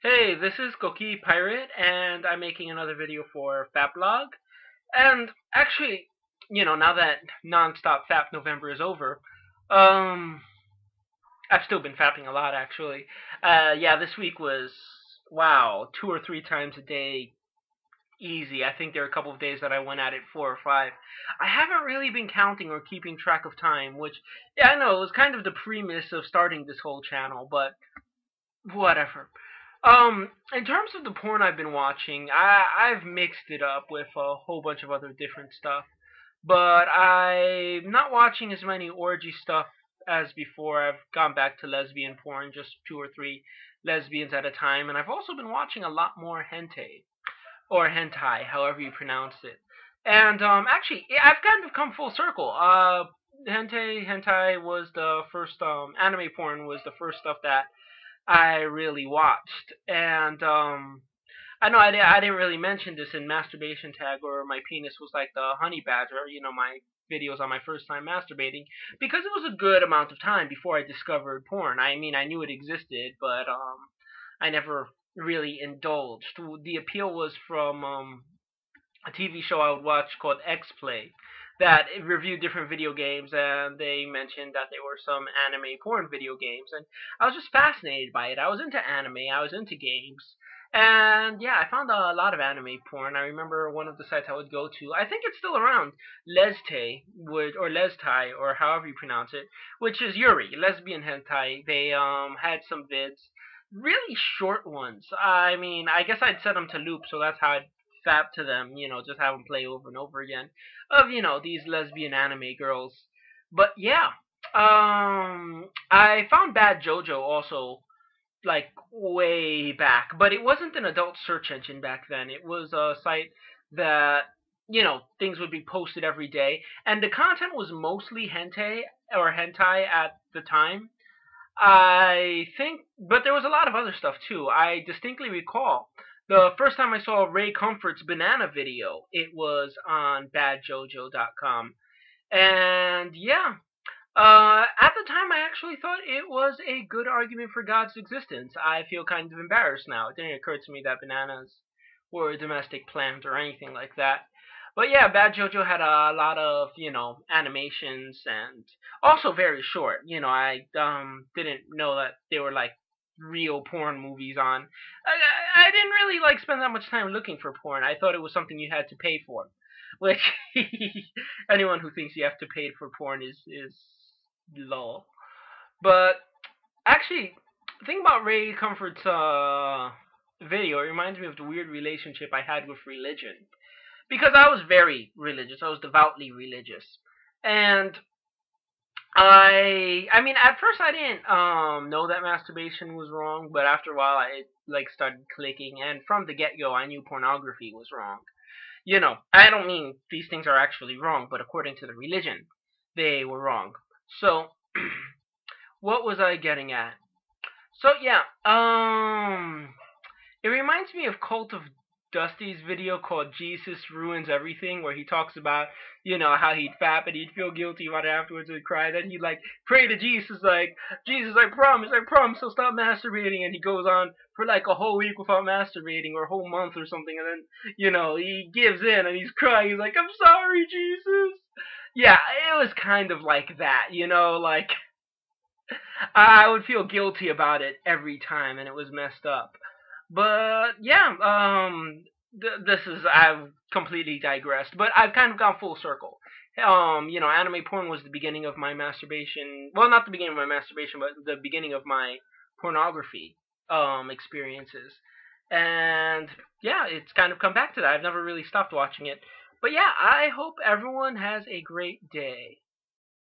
Hey, this is Goki Pirate, and I'm making another video for Fablog. And actually, now that non-stop Fap November is over, um, I've still been fapping a lot actually. Yeah, this week was wow, 2 or 3 times a day, easy. I think there are a couple of days that I went at it 4 or 5. I haven't really been counting or keeping track of time, which yeah, I know it was kind of the premise of starting this whole channel, but whatever. In terms of the porn I've been watching, I've mixed it up with a whole bunch of other different stuff. But I'm not watching as many orgy stuff as before. I've gone back to lesbian porn, just 2 or 3 lesbians at a time, and I've also been watching a lot more hentai or hentai, however you pronounce it. And actually, I've kind of come full circle. Hentai was the first anime porn was the first stuff that I really watched. And I know I didn't really mention this in masturbation tag, or my penis was like the honey badger, my videos on my first time masturbating, because it was a good amount of time before I discovered porn. I mean, I knew it existed, but I never really indulged. The appeal was from a TV show I would watch called X Play that reviewed different video games, and they mentioned that there were some anime porn video games, and I was just fascinated by it. I was into anime, I was into games, and yeah, I found a lot of anime porn. I remember one of the sites I would go to. I think it's still around, Leste, or Lestai, or however you pronounce it, which is Yuri, lesbian hentai. They had some vids, really short ones. I mean, I guess I'd set them to loop, so that's how I'd fap to them, just have them play over and over again of, these lesbian anime girls. But yeah, I found Bad Jojo also like way back, but it wasn't an adult search engine back then. It was a site that, things would be posted every day, and the content was mostly hentai at the time. I think, but there was a lot of other stuff too. I distinctly recall the first time I saw Ray Comfort's banana video, it was on badjojo.com. And yeah, at the time I actually thought it was a good argument for God's existence. I feel kind of embarrassed now. It didn't occur to me that bananas were a domestic plant or anything like that. But yeah, Bad Jojo had a lot of, animations, and also very short. I didn't know that they were like real porn movies on. I didn't really like spend that much time looking for porn. I thought it was something you had to pay for. Which anyone who thinks you have to pay for porn is lol. But actually, the thing about Ray Comfort's video, it reminds me of the weird relationship I had with religion, because I was very religious. I was devoutly religious, and I mean, at first I didn't know that masturbation was wrong, but after a while I like started clicking, and from the get go I knew pornography was wrong. I don't mean these things are actually wrong, but according to the religion, they were wrong. So, what was I getting at? So yeah, it reminds me of Cult of Dusty's video called Jesus Ruins Everything, where he talks about, how he'd fap and he'd feel guilty about it afterwards and cry. Then he'd like pray to Jesus, like, Jesus, I promise I'll stop masturbating. And he goes on for like a whole week without masturbating, or a whole month or something. And then, he gives in and he's crying. He's like, I'm sorry, Jesus. Yeah, it was kind of like that, like I would feel guilty about it every time, and it was messed up. But yeah, this is I've completely digressed, but I've kind of gone full circle. Anime porn was the beginning of my masturbation. Well, not the beginning of my masturbation, but the beginning of my pornography experiences. And yeah, it's kind of come back to that. I've never really stopped watching it. But yeah, I hope everyone has a great day.